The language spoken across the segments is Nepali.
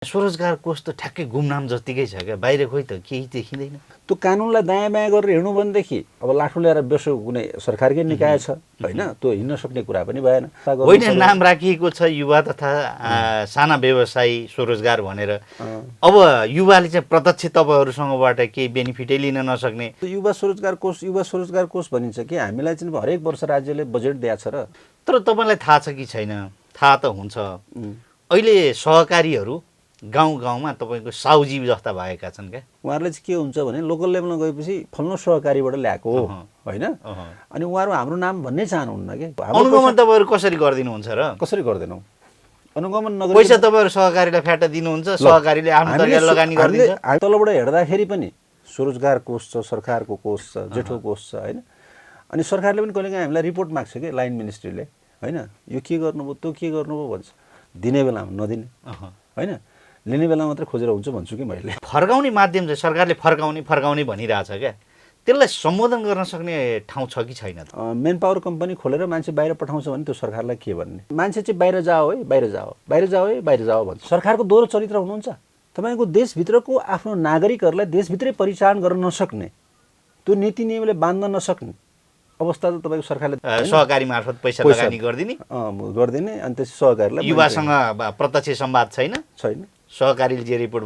स्वरोजगार कोष त ठ्याक्कै गुमनाम जतिकै छ क्या, बाहिर खोइ त केही देखिँदैन। त्यो कानुनलाई दायाँ बायाँ गरेर हिँड्नु भनेदेखि अब लाठो ल्याएर बेसो कुनै सरकारकै निकाय छ होइन, त्यो हिँड्न सक्ने कुरा पनि भएन। होइन, नाम राखिएको छ युवा तथा साना व्यवसायी स्वरोजगार भनेर। अब युवाले चाहिँ प्रत्यक्ष तपाईँहरूसँगबाट केही बेनिफिटै लिन नसक्ने। युवा स्वरोजगार कोष भनिन्छ कि हामीलाई चाहिँ हरेक वर्ष राज्यले बजेट दिएको छ र। तर तपाईँलाई थाहा छ कि छैन? थाहा त हुन्छ। अहिले सहकारीहरू गाउँ गाउँमा तपाईँको साउजी जस्ता भएका छन् क्या। उहाँहरूले चाहिँ के हुन्छ भने लोकल लेभलमा गएपछि फल्लो सहकारीबाट ल्याएको हो होइन, अनि उहाँहरू हाम्रो नाम भन्नै चाहनुहुन्न कि। अनुगमन तपाईँहरू कसरी गरिदिनुहुन्छ र? कसरी गर्दैनौँ अनुगमन नगरी? पैसा तपाईँहरू सहकारीलाई फ्याटा दिनुहुन्छ, सहकारीले आफ्नो तरिकाले लगानी गरिदिन्छ। तलबाट हेर्दाखेरि पनि स्वरोजगार कोष छ, सरकारको कोष छ, जेठो कोष छ होइन, अनि सरकारले पनि कहिलेकाहीँ हामीलाई रिपोर्ट माग्छ कि लाइन मिनिस्ट्रीले होइन, यो के गर्नुभयो त्यो के गर्नुभयो भन्छ। दिने बेलामा नदिने होइन, लिने बेला मात्रै खोजेर हुन्छ भन्छु कि मैले। फर्काउने माध्यम चाहिँ सरकारले फर्काउने भनिरहेछ क्या, त्यसलाई सम्बोधन गर्न सक्ने ठाउँ छ कि छैन? मेन पावर कम्पनी खोलेर मान्छे बाहिर पठाउँछ भने त्यो सरकारलाई के भन्ने? मान्छे चाहिँ बाहिर जाओ है, बाहिर जाओ, बाहिर जाओ है, बाहिर जाओ भन्छ। सरकारको दोहोरो चरित्र हुनुहुन्छ। तपाईँको देशभित्रको आफ्नो नागरिकहरूलाई देशभित्रै परिचालन गर्न नसक्ने, त्यो नीति नियमले बाँध्न नसक्ने अवस्था त तपाईँको सरकारले सहकारी मार्फत पैसा लगानी गरिदिने अनि त्यसै सहकारीलाई युवासँग प्रत्यक्ष संवाद छैन। सहकारीले जे रिपोर्ट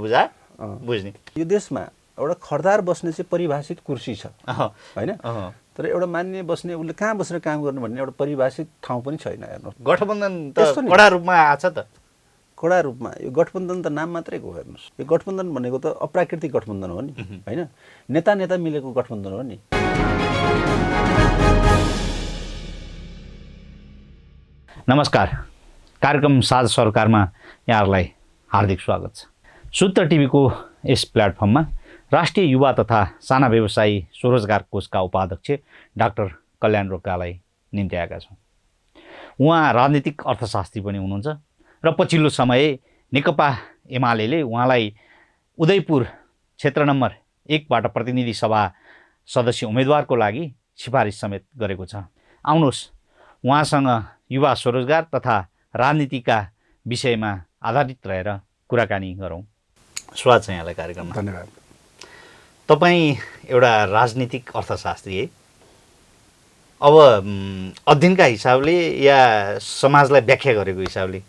बुझ्ने। यो देशमा एउटा खरदार बस्ने चाहिँ परिभाषित कुर्सी छ होइन, तर एउटा मान्य बस्ने उसले कहाँ बसेर काम गर्नु भन्ने एउटा परिभाषित ठाउँ पनि छैन। हेर्नु गठबन्धन त कडा रूपमा आछ त। कडा रूपमा यो गठबन्धन त नाम मात्रैको हो। हेर्नुहोस्, यो गठबन्धन भनेको त अप्राकृतिक गठबन्धन हो नि होइन, नेता मिलेको गठबन्धन हो नि। नमस्कार, कार्यक्रम साझा सरकारमा यहाँहरूलाई हार्दिक स्वागत छ। सूत्र टिभीको यस प्लेटफर्ममा राष्ट्रिय युवा तथा साना व्यवसायी स्वरोजगार कोषका उपाध्यक्ष डाक्टर कल्याण रोकालाई निम्ति आएका छौँ। उहाँ राजनीतिक अर्थशास्त्री पनि हुनुहुन्छ र पछिल्लो समय नेकपा एमाले उहाँलाई उदयपुर क्षेत्र नम्बर 1बाट प्रतिनिधि सभा सदस्य उम्मेदवारको लागि सिफारिस समेत गरेको छ। आउनुहोस् उहाँसँग युवा स्वरोजगार तथा राजनीतिका विषयमा आधारित रहेर कुराकानी गरौँ। स्वागत छ यहाँलाई कार्यक्रममा। धन्यवाद। तपाईँ एउटा राजनीतिक अर्थशास्त्री है। अब अध्ययनका हिसाबले या समाजलाई व्याख्या गरेको हिसाबले?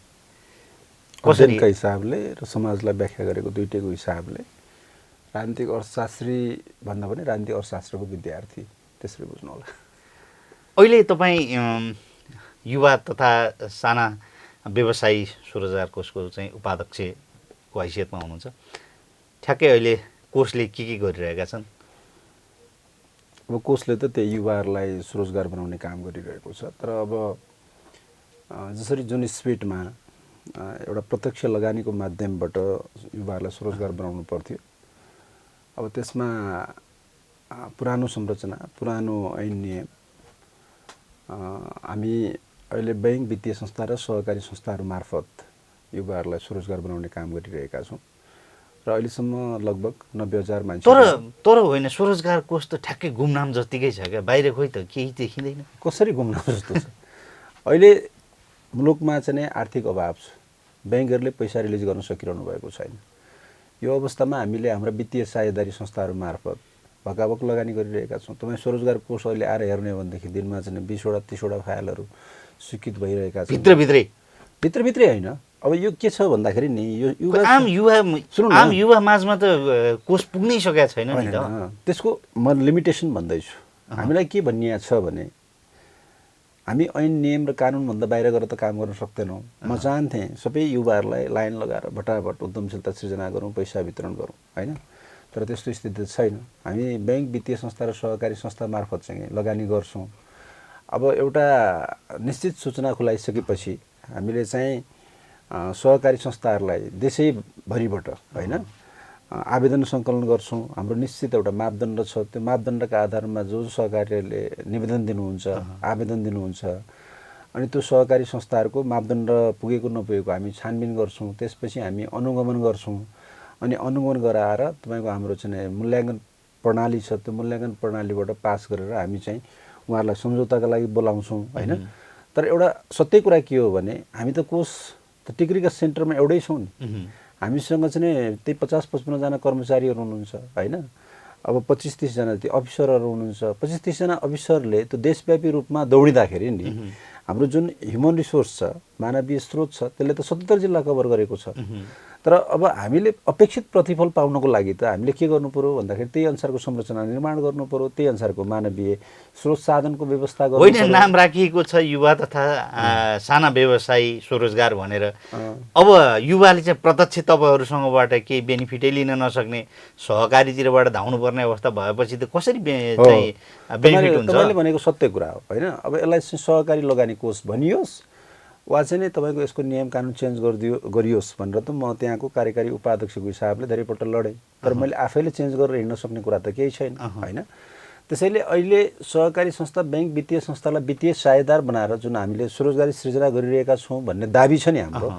अध्ययनका हिसाबले र समाजलाई व्याख्या गरेको दुईटैको हिसाबले राजनीतिक अर्थशास्त्री भन्दा पनि राजनीतिक अर्थशास्त्रको विद्यार्थी, त्यसरी बुझ्नु होला। अहिले तपाईँ युवा तथा साना व्यवसायी स्वरोजगार कोषको चाहिँ उपाध्यक्षको हैसियतमा हुनुहुन्छ। ठ्याक्कै अहिले कोषले के गरिरहेका छन्? अब कोषले त त्यही युवाहरूलाई स्वरोजगार बनाउने काम गरिरहेको छ, तर अब जसरी जुन स्पिडमा एउटा प्रत्यक्ष लगानीको माध्यमबाट युवाहरूलाई स्वरोजगार बनाउनु पर्थ्यो, अब त्यसमा पुरानो संरचना, पुरानो ऐन नियम, हामी अहिले बैङ्क, वित्तीय संस्था र सहकारी संस्थाहरू मार्फत युवाहरूलाई स्वरोजगार बनाउने काम गरिरहेका छौँ र अहिलेसम्म लगभग 90,000 मान्छे। तर होइन, स्वरोजगार कोष त ठ्याक्कै गुमनाम जतिकै छ क्या, बाहिर खोइ त केही देखिँदैन। कसरी गुमनाम जस्तो छ? अहिले मुलुकमा चाहिँ नै आर्थिक अभाव छ, ब्याङ्कहरूले पैसा रिलिज गर्न सकिरहनु भएको छैन। यो अवस्थामा हामीले हाम्रा वित्तीय साझेदारी संस्थाहरू मार्फत भकाभक लगानी गरिरहेका छौँ। तपाईँ स्वरोजगार कोष अहिले आएर हेर्ने हो भनेदेखि दिनमा चाहिँ 20वटा 30वटा फाइलहरू स्वीकृत भइरहेका छन्। भित्रभित्रै होइन। अब यो के छ भन्दाखेरि नि यो आम युवा माझमा त कोष पुग्नै सकेको छैन नि त। त्यसको म लिमिटेसन भन्दैछु। हामीलाई के भनिएको छ भने हामी ऐन नियम र कानुनभन्दा बाहिर गएर त काम गर्न सक्दैनौँ। म चाहन्थेँ सबै युवाहरूलाई लाइन लगाएर भटाभट उद्यमशीलता सृजना गरौँ, पैसा वितरण गरौँ होइन, तर त्यस्तो स्थिति छैन। हामी बैङ्क, वित्तीय संस्था र सहकारी संस्था मार्फत चाहिँ लगानी गर्छौँ। अब एउटा निश्चित सूचना खुलाइसकेपछि हामीले चाहिँ सहकारी संस्थाहरूलाई देशैभरिबाट होइन आवेदन सङ्कलन गर्छौँ। हाम्रो निश्चित एउटा मापदण्ड छ, त्यो मापदण्डका आधारमा जो सहकारीले निवेदन दिनुहुन्छ, आवेदन दिनुहुन्छ, अनि त्यो सहकारी संस्थाहरूको मापदण्ड पुगेको नपुगेको हामी छानबिन गर्छौँ। त्यसपछि हामी अनुगमन गर्छौँ, अनि अनुगमन गराएर तपाईँको हाम्रो चाहिँ मूल्याङ्कन प्रणाली छ, त्यो मूल्याङ्कन प्रणालीबाट पास गरेर हामी चाहिँ उहाँहरूलाई सम्झौताका लागि बोलाउँछौँ होइन। तर एउटा सत्य कुरा के हो भने हामी त कोष त टिक्रीका सेन्टरमा एउटै छौँ नि, हामीसँग चाहिँ त्यही 50-55 जना कर्मचारीहरू हुनुहुन्छ होइन। अब 25-30 जना जति अफिसरहरू हुनुहुन्छ। 25-30 जना अफिसरले त्यो देशव्यापी रूपमा दौडिँदाखेरि नि हाम्रो जुन ह्युमन रिसोर्स छ, मानवीय स्रोत छ, त्यसले त 77 जिल्ला कभर गरेको छ। तर अब हामीले अपेक्षित प्रतिफल पाउनको लागि त हामीले के गर्नु पर्यो भन्दाखेरि त्यही अनुसारको संरचना निर्माण गर्नु पर्यो, त्यही अनुसारको मानवीय स्रोत साधनको व्यवस्था गर्नु पर्यो। होइन, नाम राखिएको छ युवा तथा साना व्यवसायी स्वरोजगार भनेर। अब युवाले चाहिँ प्रत्यक्ष तपाईँहरूसँगबाट केही बेनिफिटै लिन नसक्ने, सहकारीतिरबाट धाउनु पर्ने अवस्था भएपछि त कसरी बेनिफिट हुन्छ? तपाईँले भनेको सत्य कुरा हो होइन। अब यसलाई सहकारी लगानी कोष भनियोस् वा चाहिँ नि तपाईँको यसको नियम कानुन चेन्ज गरियोस् भनेर त म त्यहाँको कार्यकारी उपाध्यक्षको हिसाबले धेरैपल्ट लडेँ। तर मैले आफैले चेन्ज गरेर हिँड्न सक्ने कुरा त केही छैन होइन। त्यसैले अहिले सहकारी संस्था, ब्याङ्क, वित्तीय संस्थालाई वित्तीय साझेदार बनाएर जुन हामीले स्वरोजगारी सृजना गरिरहेका छौँ भन्ने दाबी छ नि हाम्रो,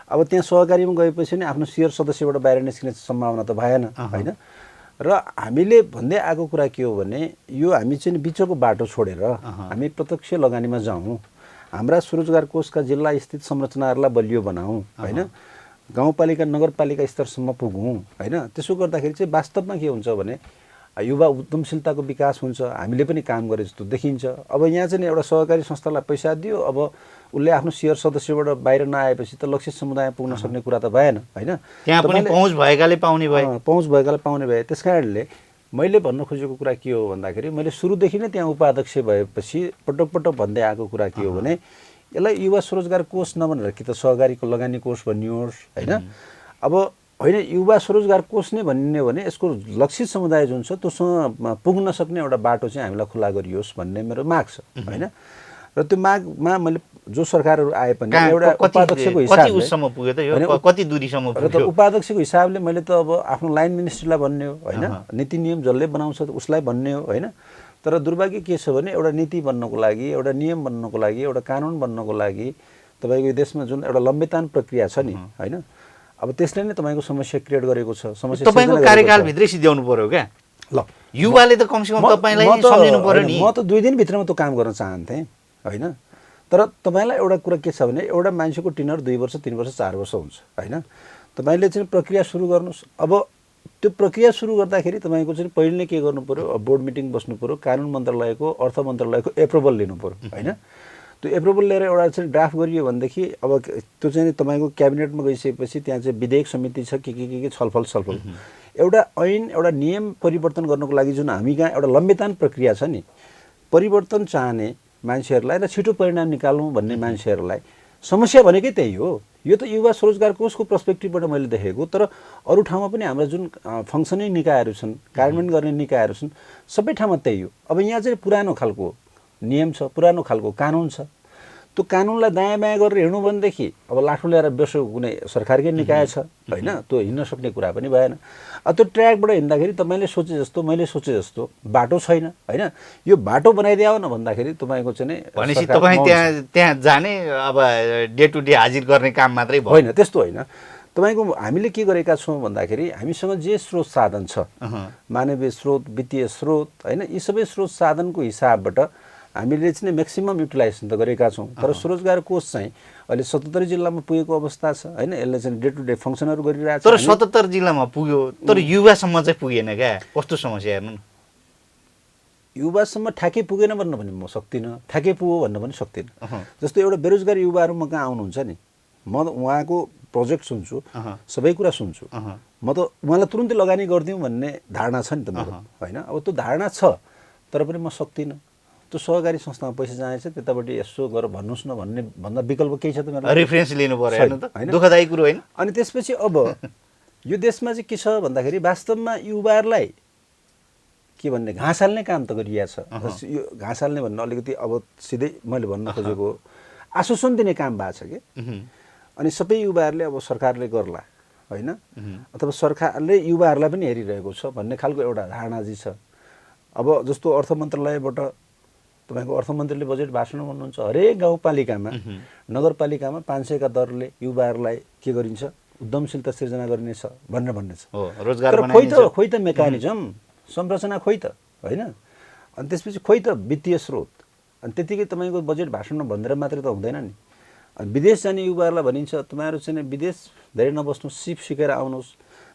अब त्यहाँ सहकारीमा गएपछि नि आफ्नो सेयर सदस्यबाट बाहिर निस्किने सम्भावना त भएन होइन। र हामीले भन्दै आएको कुरा के हो भने यो हामी चाहिँ बिचको बाटो छोडेर हामी प्रत्यक्ष लगानीमा जाउँ, हाम्रा स्वरोजगार कोषका जिल्ला स्थित संरचनाहरूलाई बलियो बनाऊँ होइन, गाउँपालिका नगरपालिका स्तरसम्म पुगौँ होइन। त्यसो गर्दाखेरि चाहिँ वास्तवमा के हुन्छ भने युवा उद्यमशीलताको विकास हुन्छ, हामीले पनि काम गरे जस्तो देखिन्छ। अब यहाँ चाहिँ एउटा सहकारी संस्थालाई पैसा दियो, अब उसले आफ्नो सेयर सदस्यबाट बाहिर नआएपछि त लक्षित समुदाय पुग्न सक्ने कुरा त भएन होइन। त्यहाँ पनि पहुँच भएकाले पाउने भए, पहुँच भएकाले पाउने भए। त्यस कारणले मैले भन्न खोजेको कुरा के हो भन्दाखेरि मैले सुरुदेखि नै त्यहाँ उपाध्यक्ष भएपछि पटक पटक भन्दै आएको कुरा के हो भने यसलाई युवा स्वरोजगार कोष नभनेर कि त सहकारीको लगानी कोष भनियोस् होइन। अब होइन, युवा स्वरोजगार कोष नै भनिने भने यसको लक्षित समुदाय जुन छ त्योसँग पुग्न सक्ने एउटा बाटो चाहिँ हामीलाई खुला गरियोस् भन्ने मेरो माग छ होइन। र त्यो मागमा मैले जो सरकारहरू आए पनि एउटा उपाध्यक्षको हिसाबले कति दूरीसम्म र त उपाध्यक्षको हिसाबले मैले त अब आफ्नो लाइन मिनिस्ट्रीलाई भन्ने हो होइन, नीति नियम जसले बनाउँछ उसलाई भन्ने हो होइन। तर दुर्भाग्य के छ भने एउटा नीति बन्नको लागि, एउटा नियम बन्नको लागि, एउटा कानुन बन्नको लागि तपाईँको यो देशमा जुन एउटा लम्बितान प्रक्रिया छ नि होइन, अब त्यसले नै तपाईँको समस्या क्रिएट गरेको छ। समस्या तपाईँको कार्यकालभित्रै सिध्याउनु पर्यो क्या ल, युवाले त कमसेकम तपाईँलाई सम्झिनु पर्यो नि। म त 2 दिनभित्रमा त्यो काम गर्न चाहन्थेँ होइन। तर तपाईँलाई एउटा कुरा के छ भने एउटा मान्छेको टेन्युर 2 वर्ष 3 वर्ष 4 वर्ष हुन्छ होइन। तपाईँले चाहिँ प्रक्रिया सुरु गर्नुहोस्। अब त्यो प्रक्रिया सुरु गर्दाखेरि तपाईँको चाहिँ पहिले नै के गर्नु पर्यो, बोर्ड मिटिङ बस्नु पर्यो, कानुन मन्त्रालयको, अर्थ मन्त्रालयको एप्रुभल लिनु पर्यो होइन। त्यो एप्रुभल लिएर एउटा चाहिँ ड्राफ्ट गरियो भनेदेखि अब त्यो चाहिँ तपाईँको क्याबिनेटमा गइसकेपछि त्यहाँ चाहिँ विधेयक समिति छ के छलफल एउटा ऐन, एउटा नियम परिवर्तन गर्नको लागि जुन हामी कहाँ एउटा लम्बितान प्रक्रिया छ नि, परिवर्तन चाहने मान्छेहरूलाई र छिटो परिणाम निकाल्नु भन्ने मान्छेहरूलाई समस्या भनेकै त्यही हो। यो त युवा स्वरोजगार कोषको पर्सपेक्टिभबाट मैले देखेको। तर अरू ठाउँमा पनि हाम्रा जुन फङ्सनिङ निकायहरू छन्, कार्यान्वयन गर्ने निकायहरू छन्, सबै ठाउँमा त्यही हो। अब यहाँ चाहिँ पुरानो खालको नियम छ, पुरानो खालको कानुन छ। त्यो कानुनलाई दायाँ बायाँ गरेर हिँड्नु भनेदेखि अब लाठो ल्याएर बेसो कुनै सरकारकै निकाय छ होइन, त्यो हिँड्न सक्ने कुरा पनि भएन। त्यो ट्र्याकबाट हिँड्दाखेरि तपाईँले सोचे जस्तो, मैले सोचे जस्तो बाटो छैन होइन। यो बाटो बनाइदियो न भन्दाखेरि तपाईँको चाहिँ भनेपछि तपाईँ त्यहाँ जाने अब डे टु डे हाजिर गर्ने काम मात्रै भयो होइन, त्यस्तो होइन। तपाईँको हामीले के गरेका छौँ भन्दाखेरि हामीसँग जे स्रोत साधन छ, मानवीय स्रोत, वित्तीय स्रोत होइन, यी सबै स्रोत साधनको हिसाबबाट हामीले चाहिँ म्याक्सिमम युटिलाइजेसन त गरेका छौँ। तर स्वरोजगार कोष चाहिँ अहिले 77 जिल्लामा पुगेको अवस्था छ होइन। यसले चाहिँ डे टु डे फङ्सनहरू गरिरहेको छ। तर 77 जिल्लामा पुग्यो, तर युवासम्म चाहिँ पुगेन क्या। कस्तो समस्या हेर्नु न, युवासम्म ठ्याक्कै पुगेन भन्न पनि म सक्दिनँ, ठ्याक्कै पुग्यो भन्न पनि सक्दिनँ। जस्तो एउटा बेरोजगार युवाहरू म कहाँ आउनुहुन्छ नि, म उहाँको प्रोजेक्ट सुन्छु, सबै कुरा सुन्छु, म त उहाँलाई तुरुन्तै लगानी गरिदिउँ भन्ने धारणा छ नि त मेरो होइन। अब त्यो धारणा छ तर पनि म सक्दिनँ। त्यो सहकारी संस्थामा पैसा जानेछ त्यतापट्टि यसो गरेर भन्नुहोस् न भन्ने भन्दा विकल्प केही छ त मेरो? रेफरेन्स लिनु पर्यो हेर्नु त, दुःखदायी कुरो होइन। अनि त्यसपछि अब यो देशमा चाहिँ के छ भन्दाखेरि वास्तवमा युवाहरूलाई के भन्ने घाँस हाल्ने काम त गरिरहेछ। यो घाँस हाल्ने भन्नु अलिकति अब सिधै मैले भन्न खोजेको आश्वासन दिने काम भएको छ कि। अनि सबै युवाहरूले अब सरकारले गर्ला होइन, अथवा सरकारले युवाहरूलाई पनि हेरिरहेको छ भन्ने खालको एउटा धारणा चाहिँ छ। अब जस्तो अर्थ मन्त्रालयबाट तपाईँको अर्थमन्त्रीले बजेट भाषण भन्नुहुन्छ, हरेक गाउँपालिकामा नगरपालिकामा 500 का दरले युवाहरूलाई के गरिन्छ, उद्यमशीलता सिर्जना गरिनेछ भनेर भन्ने छ। तर खोइ त मेकानिजम संरचना खोइ त होइन। अनि त्यसपछि खोइ त वित्तीय स्रोत। अनि त्यतिकै तपाईँको बजेट भाषणमा भनेर मात्रै त हुँदैन नि। विदेश जाने युवाहरूलाई भनिन्छ तपाईँहरू चाहिँ विदेश धेरै नबस्नु, सिप सिकेर आउनुहोस्,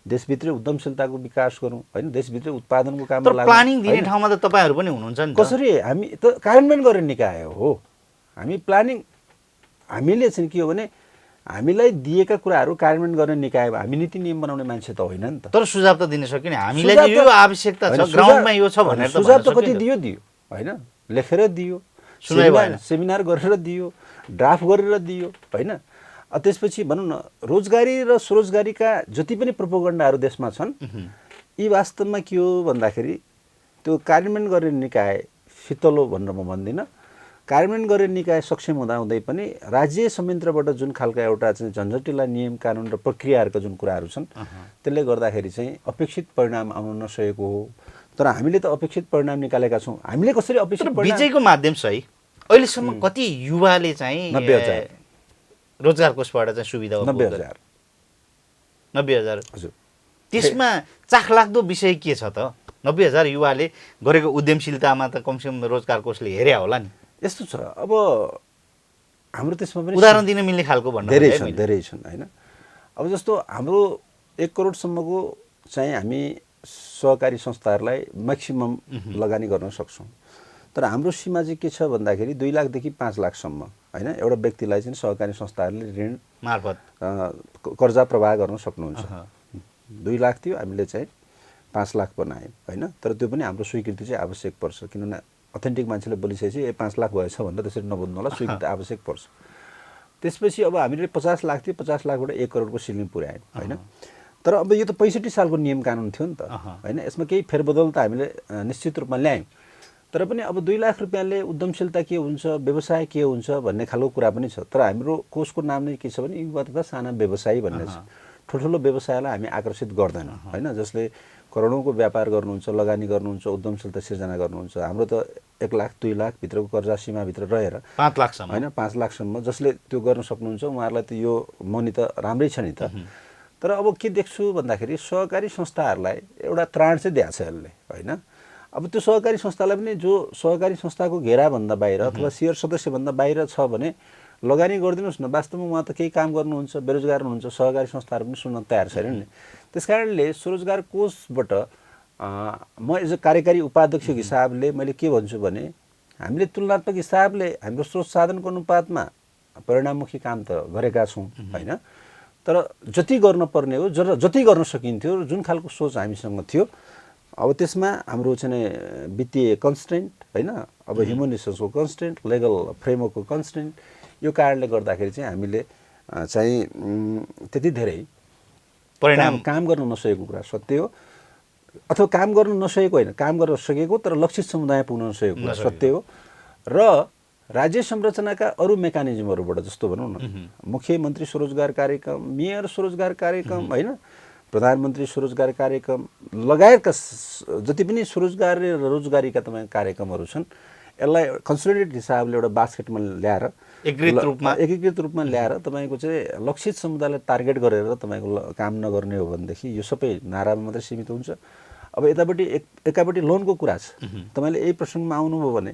देशभित्रै उद्यमशीलताको विकास गरौँ होइन, देशभित्रै उत्पादनको काममा तर प्लानिङ दिने ठाउँमा त तपाईँहरू पनि हुनुहुन्छ नि। कसरी हामी त कार्यान्वयन गर्ने निकाय हो। हामी प्लानिङ, हामीले चाहिँ के हो भने हामीलाई दिएका कुराहरू कार्यान्वयन गर्ने निकाय हो, हामी नीति नियम बनाउने मान्छे त होइन नि त। तर सुझाव त दिन सक्यो नि, हामीलाई यो आवश्यकता छ, ग्राउन्डमा यो छ भनेर त सुझाव त कति दियो होइन, लेखेर दियो, सेमिनार गरेर दियो, ड्राफ्ट गरेर दियो होइन। त्यसपछि भनौँ न रोजगारी र स्वरोजगारीका जति पनि प्रोपोगन्डाहरू देशमा छन् यी वास्तवमा के हो भन्दाखेरि त्यो कार्यान्वयन गर्ने निकाय फितलो भनेर म भन्दिनँ। कार्यान्वयन गर्ने निकाय सक्षम हुँदाहुँदै पनि राज्य संयन्त्रबाट जुन खालका एउटा चाहिँ झन्झटिला नियम कानुन र प्रक्रियाहरूका जुन कुराहरू छन् त्यसले गर्दाखेरि चाहिँ अपेक्षित परिणाम आउन नसकेको हो। तर हामीले त अपेक्षित परिणाम निकालेका छौँ। हामीले कसरी अपेक्षित परिणाम, विजयको माध्यम सही अहिलेसम्म कति युवाले चाहिँ 90,000 रोजगार कोषबाट चाहिँ सुविधा 90,000 90,000 हजुर। त्यसमा चाखलाग्दो विषय के छ त? 90,000 युवाले गरेको उद्यमशीलतामा त कमसेकम रोजगार कोषले हेर्या होला नि। यस्तो छ, अब हाम्रो त्यसमा पनि उदाहरण दिन मिल्ने खालको भन्नु धेरै छन् होइन। अब जस्तो हाम्रो 1 करोडसम्मको चाहिँ हामी सहकारी संस्थाहरूलाई म्याक्सिमम लगानी गर्न सक्छौँ। तर हाम्रो सीमा चाहिँ के छ भन्दाखेरि 2 लाखदेखि 5 लाखसम्म होइन एउटा व्यक्तिलाई चाहिँ सहकारी संस्थाहरूले ऋण मार्फत कर्जा प्रवाह गर्न सक्नुहुन्छ। 2 लाख थियो, हामीले चाहिँ 5 लाख बनायौँ होइन। तर त्यो पनि हाम्रो स्वीकृति चाहिँ आवश्यक पर्छ, किनभने अथेन्टिक मान्छेले बोलिसकेपछि 5 लाख भएछ भनेर त्यसरी नबुझ्नु होला, स्वीकृति आवश्यक पर्छ। त्यसपछि अब हामीले 50 लाख थियो, 50 लाखबाट 1 करोडको सिलिङ पुर्यायौँ होइन। तर अब यो त 65 सालको नियम कानुन थियो नि त होइन, यसमा केही फेरबदल त हामीले निश्चित रूपमा ल्यायौँ। तर पनि अब 2 लाख रुपियाँले उद्यमशीलता के हुन्छ, व्यवसाय के हुन्छ भन्ने खालको कुरा पनि छ। तर हाम्रो कोषको नाम नै के छ भने युवा तथा साना व्यवसायी भन्ने छ। ठुल्ठुलो व्यवसायलाई हामी आकर्षित गर्दैनौँ होइन, जसले करोडौँको व्यापार गर्नुहुन्छ, लगानी गर्नुहुन्छ, उद्यमशीलता सिर्जना गर्नुहुन्छ। हाम्रो त 1 लाख 2 लाख भित्रको कर्जा सीमाभित्र रहेर 5 लाखसम्म होइन, 5 लाखसम्म जसले त्यो गर्न सक्नुहुन्छ उहाँहरूलाई त यो मनी त राम्रै छ नि त। तर अब के देख्छु भन्दाखेरि सहकारी संस्थाहरूलाई एउटा त्राण चाहिँ दिएको छ यसले होइन। अब त्यो सहकारी संस्थालाई पनि जो सहकारी संस्थाको घेराभन्दा बाहिर अथवा सेयर सदस्यभन्दा बाहिर छ भने लगानी गरिदिनुहोस् न। वास्तवमा उहाँ त केही काम गर्नुहुन्छ, बेरोजगार हुनुहुन्छ, सहकारी संस्थाहरू पनि सुन्न तयार छैनन् नि। त्यस कारणले स्वरोजगार कोषबाट म एज अ कार्यकारी उपाध्यक्षको हिसाबले मैले के भन्छु भने हामीले तुलनात्मक हिसाबले हाम्रो स्रोत साधनको अनुपातमा परिणाममुखी काम त गरेका छौँ होइन। तर जति गर्नुपर्ने हो, जति गर्न सकिन्थ्यो, जुन खालको सोच हामीसँग थियो, अब त्यसमा हाम्रो चाहिँ वित्तीय कन्स्ट्रेन्ट होइन, अब ह्युमन रिसोर्सको कन्स्ट्रेन्ट, लिगल फ्रेमवर्कको कन्स्ट्रेन्ट, यो कारणले गर्दाखेरि चाहिँ हामीले चाहिँ त्यति धेरै परिणाम काम गर्न नसकेको कुरा सत्य हो। अथवा काम गर्न नसकेको होइन, काम गर्न सकेको तर लक्षित समुदाय पुग्न नसकेको कुरा सत्य हो। र राज्य संरचनाका अरू मेकानिजमहरूबाट जस्तो भनौँ न, मुख्यमन्त्री स्वरोजगार कार्यक्रम, मेयर स्वरोजगार कार्यक्रम होइन, प्रधानमन्त्री स्वरोजगार कार्यक्रम लगायतका जति पनि स्वरोजगार र रोजगारीका तपाईँ कार्यक्रमहरू छन् यसलाई कन्सोलिडेटेड हिसाबले एउटा बास्केटमा ल्याएर एकीकृत रूपमा ल्याएर तपाईँको चाहिँ लक्षित समुदायलाई टार्गेट गरेर तपाईँको काम नगर्ने हो भनेदेखि यो सबै नारामा मात्रै सीमित हुन्छ। अब यतापट्टि एकापट्टि लोनको कुरा छ, तपाईँले यही प्रसङ्गमा आउनुभयो भने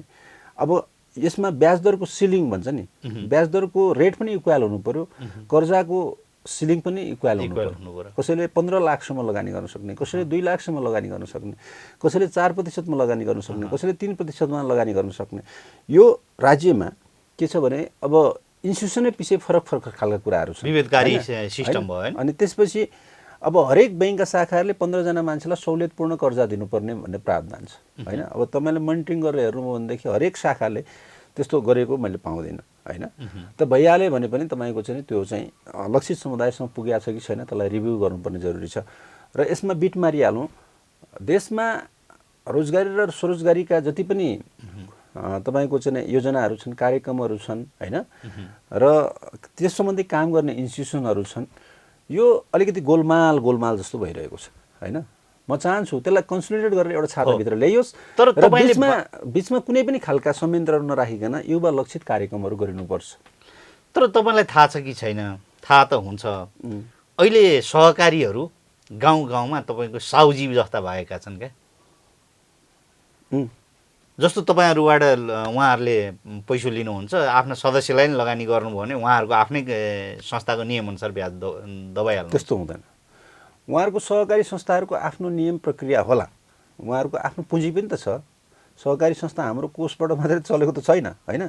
अब यसमा ब्याज दरको सिलिङ भन्छ नि, ब्याज दरको रेट पनि इक्वाल हुनु पर्यो, कर्जाको सिलिङ पनि इक्वाल हुनु पर्यो। कसैले 15 लाखसम्म लगानी गर्न सक्ने, कसैले 2 लाखसम्म लगानी गर्न सक्ने, कसैले 4% लगानी गर्न सक्ने, कसैले 3% लगानी गर्न सक्ने। यो राज्यमा के छ भने अब इन्स्टिट्युसनै पछि फरक खालका कुराहरू छन्, विविधकारी सिस्टम भयो। अनि त्यसपछि अब हरेक बैंकका शाखाहरूले 15 जना मान्छेलाई सहुलियतपूर्ण कर्जा दिनुपर्ने भन्ने प्रावधान छ होइन। अब तपाईँले मोनिटरिङ गरेर हेर्नुभयो भनेदेखि हरेक शाखाले त्यस्तो गरेको मैले पाउँदिनँ होइन। त भइहाल्यो भने पनि तपाईँको चाहिँ त्यो चाहिँ लक्षित समुदायसँग पुगेको छ कि छैन त्यसलाई रिभ्यू गर्नुपर्ने जरुरी छ। र यसमा बिट मारिहालौँ, देशमा रोजगारी र स्वरोजगारीका जति पनि तपाईँको चाहिँ योजनाहरू छन्, कार्यक्रमहरू छन् होइन, र त्यस सम्बन्धी काम गर्ने इन्स्टिट्युसनहरू छन्, यो अलिकति गोलमाल जस्तो भइरहेको छ होइन। म चाहन्छु त्यसलाई कन्सोलिडेट गरेर एउटा छाताभित्र ल्याइयोस्, तर बिचमा कुनै पनि खालका संयन्त्रहरू नराखिकन युवा लक्षित कार्यक्रमहरू गरिनुपर्छ। तर तपाईँलाई थाहा छ कि छैन, थाहा त हुन्छ, अहिले सहकारीहरू गाउँ गाउँमा तपाईँको साउजी जस्ता भएका छन् क्या। जस्तो तपाईँहरूबाट उहाँहरूले पैसा लिनुहुन्छ आफ्नो सदस्यलाई नै लगानी गर्नुभयो भने उहाँहरूको आफ्नै संस्थाको नियमअनुसार ब्याज दबाइहाल्नु त्यस्तो हुँदैन। उहाँहरूको सहकारी संस्थाहरूको आफ्नो नियम प्रक्रिया होला, उहाँहरूको आफ्नो पुँजी पनि त छ। सहकारी संस्था हाम्रो कोषबाट मात्रै चलेको त छैन होइन।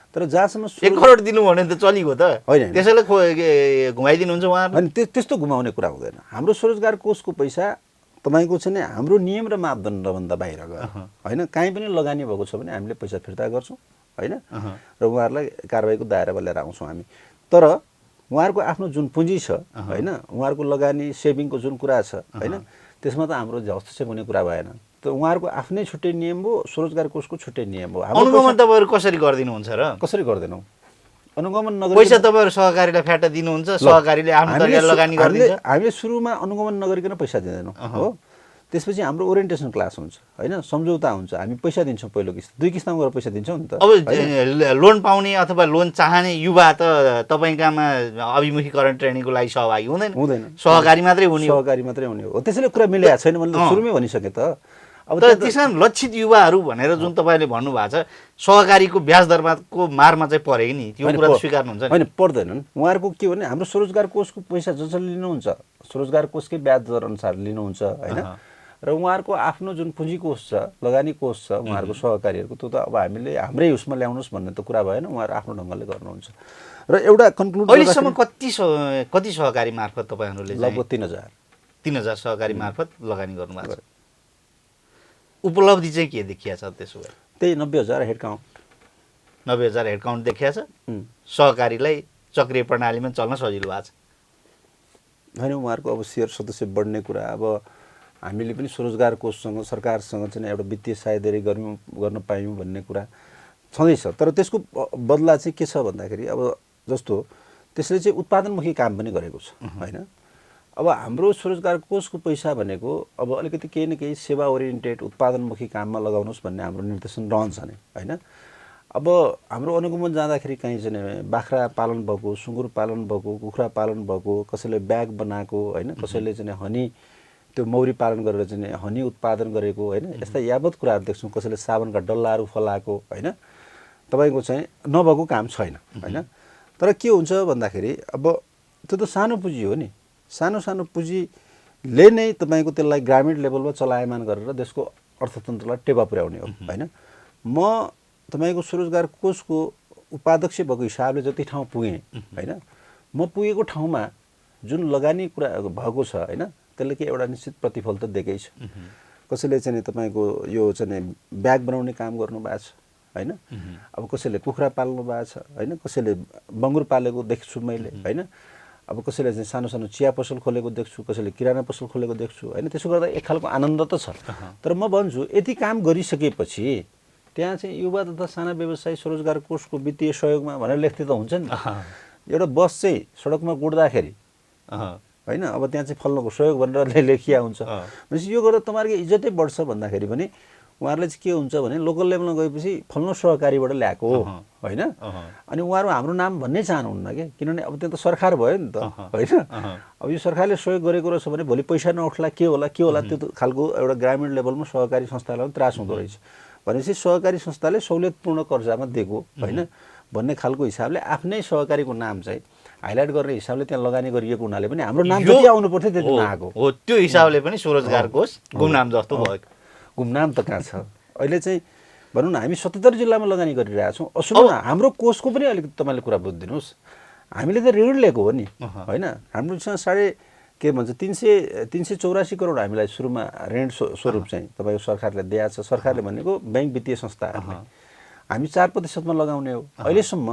तर जहाँसम्म 1 करोड दिनु भने त चलिगयो त होइन, त्यसैलाई घुमाइदिनुहुन्छ उहाँहरू? अनि त्यस्तो घुमाउने कुरा हुँदैन। हाम्रो स्वरोजगार कोषको पैसा तपाईँको चाहिँ नि हाम्रो नियम र मापदण्डभन्दा बाहिर गयो होइन। काहीँ पनि लगानी भएको छ भने हामीले पैसा फिर्ता गर्छौँ होइन, र उहाँहरूलाई कारबाहीको दायरामा लिएर आउँछौँ हामी। तर उहाँहरूको आफ्नो जुन पुँजी छ होइन, उहाँहरूको लगानी सेभिङको जुन कुरा छ होइन, त्यसमा त हाम्रो हस्तक्षेप हुने कुरा भएन। त उहाँहरूको आफ्नै छुट्टै नियम हो, स्वरोजगार कोषको छुट्टै नियम हो। अनुगमन तपाईँहरू कसरी गरिदिनुहुन्छ र? कसरी गर्दैनौँ अनुगमन नगरी पैसा तपाईँहरू सहकारीलाई फ्याटा दिनुहुन्छ, सहकारीले आफ्नो तरिकाले लगानी गरिदिन्छ? हामीले सुरुमा अनुगमन नगरिकन पैसा दिँदैनौँ हो। त्यसपछि हाम्रो ओरिएन्टेसन क्लास हुन्छ होइन, सम्झौता हुन्छ। हामी पैसा दिन्छौँ, पहिलो किस्ता 2 किस्तामा गएर पैसा दिन्छौँ नि त। अब लोन पाउने अथवा लोन चाहने युवा त तपाईँकामा अभिमुखीकरण ट्रेनिङको लागि सहभागी हुँदैन, सहकारी मात्रै हुने हो। सहकारी मात्रै हुने हो। त्यसैले कुरा मिलेको छैन मैले सुरुमै भनिसकेँ त। अब तर त्यसमा लक्षित युवाहरू भनेर जुन तपाईँले भन्नुभएको छ, सहकारीको ब्याज दरको मारमा चाहिँ परे नि, त्यो कुरा स्वीकार्नुहुन्छ नि? होइन, पर्दैनन्। उहाँहरूको के भने हाम्रो स्वरोजगार कोषको पैसा जसले लिनुहुन्छ स्वरोजगार कोषकै ब्याज दर अनुसार लिनुहुन्छ होइन। र उहाँहरूको आफ्नो जुन पुँजी कोष छ, लगानी कोष छ उहाँहरूको सहकारीहरूको, त्यो त अब हामीले हाम्रै उसमा ल्याउनुहोस् भन्ने त कुरा भएन। उहाँहरू आफ्नो ढङ्गले गर्नुहुन्छ। र एउटा कन्क्लुड अहिलेसम्म कति सहकारी मार्फत तपाईँहरूले लगभग 3000 सहकारी मार्फत लगानी गर्नुभएको छ? उपलब्धि चाहिँ के देखिया छ त्यसो भए? त्यही 90,000 हेड काउन्ट। 90,000 हेड काउन्ट देखिया छ। सहकारीलाई चक्रीय प्रणालीमा चल्न सजिलो भएको छ होइन। उहाँहरूको अब सेयर सदस्य बढ्ने कुरा, अब हामीले पनि स्वरोजगार कोषसँग सरकारसँग चाहिँ एउटा वित्तीय सहायता गर्न पायौँ भन्ने कुरा छँदैछ। तर त्यसको बदला चाहिँ के छ भन्दाखेरि अब जस्तो त्यसले चाहिँ उत्पादनमुखी काम पनि गरेको छ होइन। अब हाम्रो स्वरोजगार कोषको पैसा भनेको अब अलिकति केही न केही सेवा ओरिएन्टेड उत्पादनमुखी काममा लगाउनुहोस् भन्ने हाम्रो निर्देशन रहन्छ नै होइन। अब हाम्रो अनुगमन जाँदाखेरि कहीँ चाहिँ बाख्रा पालन भएको, सुँगुर पालन भएको, कुखुरा पालन भएको, कसैले ब्याग बनाएको होइन, कसैले चाहिँ हनी त्यो मौरी पालन गरेर चाहिँ हनी उत्पादन गरेको होइन, यस्ता यावत कुराहरू देख्छौँ। कसैले साबनका डल्लाहरू फलाएको होइन, तपाईँको चाहिँ नभएको काम छैन होइन। तर के हुन्छ भन्दाखेरि अब त्यो त सानो पुँजी हो नि। सानो सानो पुँजीले नै तपाईँको त्यसलाई ग्रामीण लेभलमा चलायमान गरेर देशको अर्थतन्त्रलाई टेवा पुर्याउने हो होइन। म तपाईँको स्वरोजगार कोषको उपाध्यक्ष भएको हिसाबले जति ठाउँ पुगेँ होइन, म पुगेको ठाउँमा जुन लगानी कुरा भएको छ होइन, त्यसले के एउटा निश्चित प्रतिफल त दिएकै छ। कसैले चाहिँ तपाईँको यो चाहिँ ब्याग बनाउने काम गर्नुभएको छ होइन, अब कसैले कुखुरा पाल्नु भएको छ होइन, कसैले बङ्गुर पालेको देख्छु मैले होइन, अब कसैले चाहिँ सानो सानो चिया पसल खोलेको देख्छु, कसैले किराना पसल खोलेको देख्छु होइन। त्यसो गर्दा एक खालको आनन्द त छ। तर म भन्छु यति काम गरिसकेपछि त्यहाँ चाहिँ युवा तथा साना व्यवसाय स्वरोजगार कोषको वित्तीय सहयोगमा भनेर लेख्दै त हुन्छ नि। एउटा बस चाहिँ सडकमा गुड्दाखेरि होइन, अब त्यहाँ चाहिँ फल्नको सहयोग भनेर लेखिया हुन्छ भनेपछि यो गर्दा तपाईँहरूको इज्जतै बढ्छ भन्दाखेरि पनि उहाँहरूले चाहिँ के हुन्छ भने लोकल लेभलमा गएपछि फल्नो सहकारीबाट ल्याएको हो होइन। अनि उहाँहरू हाम्रो नाम भन्नै चाहनुहुन्न क्या, किनभने अब त्यो त सरकार भयो नि त होइन। अब यो सरकारले सहयोग गरेको रहेछ भने भोलि पैसा नउठ्ला के होला त्यो खालको एउटा ग्रामीण लेभलमा सहकारी संस्थालाई त्रास हुँदो रहेछ। भनेपछि सहकारी संस्थाले सहुलियतपूर्ण कर्जामा दिएको होइन भन्ने खालको हिसाबले आफ्नै सहकारीको नाम चाहिँ हाइलाइट गर्ने हिसाबले त्यहाँ लगानी गरिएको हुनाले पनि हाम्रो नाम जति आउनु पर्थ्यो त्यति नआएको हो। त्यो हिसाबले पनि स्वरोजगार कोष गुमनाम जस्तो भयो। गुमनाम त कहाँ छ अहिले चाहिँ भनौँ न। हामी 77 जिल्लामा लगानी गरिरहेछौँ। सुन्नु न, हाम्रो कोषको पनि अलिकति तपाईँले कुरा बुझिदिनुहोस्। हामीले त ऋण लिएको हो नि होइन। हाम्रोसँग के भन्छ 384 करोड हामीलाई सुरुमा ऋण स्वरूप चाहिँ तपाईँको सरकारले दिएको छ। सरकारले भनेको ब्याङ्क वित्तीय संस्थाहरूले हामी 4% लगाउने हो अहिलेसम्म।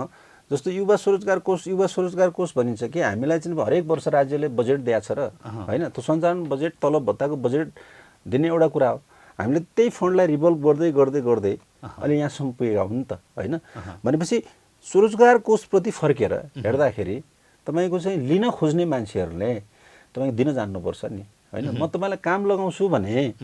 जस्तो युवा स्वरोजगार कोष भनिन्छ कि हामीलाई चाहिँ हरेक वर्ष राज्यले बजेट दिएको छ र होइन। त्यो सञ्चालन बजेट तलब भत्ताको बजेट दिने एउटा कुरा हो। हामीले त्यही फन्डलाई रिभल्भ गर्दै गर्दै गर्दै अहिले यहाँसम्म पुगेका हुन् त होइन। भनेपछि स्वरोजगार कोषप्रति फर्केर हेर्दाखेरि तपाईँको चाहिँ लिन खोज्ने मान्छेहरूले तपाईँको दिन जान्नुपर्छ नि होइन। म तपाईँलाई काम लगाउँछु भने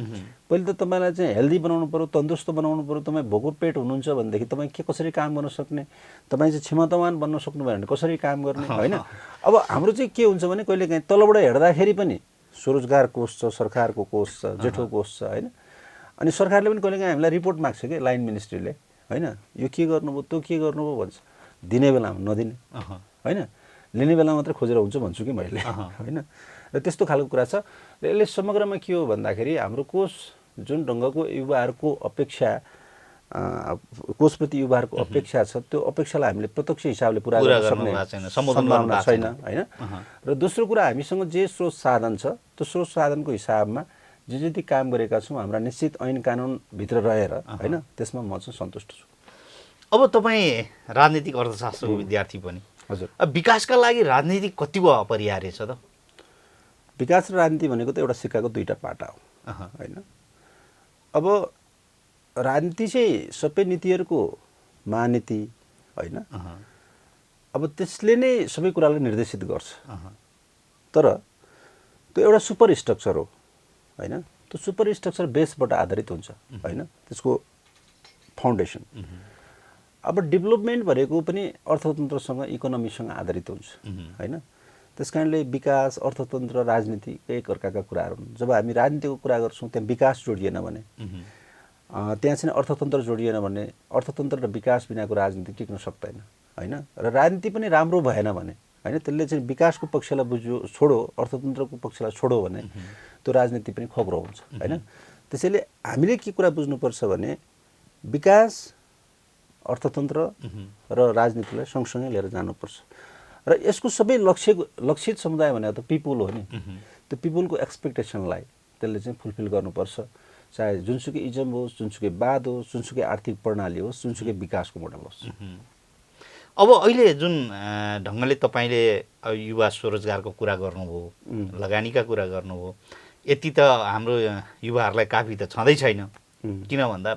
पहिले त तपाईँलाई चाहिँ हेल्दी बनाउनु पऱ्यो, तन्दुरुस्त बनाउनु पऱ्यो। तपाईँ भोको पेट हुनुहुन्छ भनेदेखि तपाईँ कसरी काम गर्न सक्ने, तपाईँ चाहिँ क्षमतावान बन्न सक्नुभयो भने कसरी काम गर्ने होइन। अब हाम्रो चाहिँ के हुन्छ भने कहिलेकाहीँ तलबाट हेर्दाखेरि पनि स्वरोजगार कोष छ, सरकारको कोष छ, जेठो कोष छ होइन। अनि सरकारले पनि कहिलेकाहीँ हामीलाई रिपोर्ट माग्छ कि लाइन मिनिस्ट्रीले होइन यो के गर्नुभयो त्यो के गर्नुभयो भन्छ दिने बेलामा नदिने होइन लिने बेला मात्रै खोजेर हुन्छ भन्छु कि मैले होइन र त्यस्तो खालको कुरा छ र यसले समग्रमा के हो भन्दाखेरि हाम्रो कोष जुन ढङ्गको युवाहरूको अपेक्षा कोषप्रति युवाहरूको अपेक्षा छ त्यो अपेक्षालाई हामीले प्रत्यक्ष हिसाबले पुरा गर्न सक्ने सम्भावना छैन होइन र दोस्रो कुरा हामीसँग जे स्रोत साधन छ त्यो स्रोत साधनको हिसाबमा जे जति काम गरेका छौँ हाम्रा निश्चित ऐन कानुनभित्र रहेर होइन त्यसमा म चाहिँ सन्तुष्ट छु। अब तपाईँ राजनीतिक अर्थशास्त्रको विद्यार्थी पनि हजुर अब विकासका लागि राजनीति कतिको अपरिहार्य छ त? विकास र राजनीति भनेको त एउटा सिक्काको दुईटा पाटा हो होइन। अब राजनीति चाहिँ सबै नीतिहरूको महानीति होइन अब त्यसले नै सबै कुरालाई निर्देशित गर्छ तर त्यो एउटा सुपर स्ट्रक्चर हो होइन। त्यो सुपर स्ट्रक्चर बेसबाट आधारित हुन्छ होइन त्यसको फाउन्डेसन। अब डेभलपमेन्ट भनेको पनि अर्थतन्त्रसँग इकोनोमीसँग आधारित हुन्छ होइन। त्यस कारणले विकास अर्थतन्त्र राजनीति एक अर्काका कुराहरू हुन्। जब हामी राजनीतिको कुरा गर्छौँ त्यहाँ विकास जोडिएन भने त्यहाँ चाहिँ अर्थतन्त्र जोडिएन भने अर्थतन्त्र र विकास बिनाको राजनीति टिक्न सक्दैन होइन। र राजनीति पनि राम्रो भएन भने होइन त्यसले चाहिँ विकासको पक्षलाई बुझ्यो छोडो अर्थतन्त्रको पक्षलाई छोडो भने त्यो राजनीति पनि खोक्रो हुन्छ होइन। त्यसैले हामीले के कुरा बुझ्नुपर्छ भने विकास अर्थतन्त्र र राजनीतिलाई सँगसँगै लिएर जानुपर्छ र यसको सबै लक्षित समुदाय भनेको त पिपुल हो नि। त्यो पिपुलको एक्सपेक्टेसनलाई त्यसले चाहिँ फुलफिल गर्नुपर्छ चाहे जुनसुकै इजम होस् जुनसुकै वाद होस् जुनसुकै आर्थिक प्रणाली होस् जुनसुकै विकासको मोडल होस्। अब अहिले जुन ढङ्गले तपाईँले युवा स्वरोजगारको कुरा गर्नुभयो लगानीका कुरा गर्नुभयो यति त हाम्रो युवाहरूलाई काफी त छँदै छैन। किन भन्दा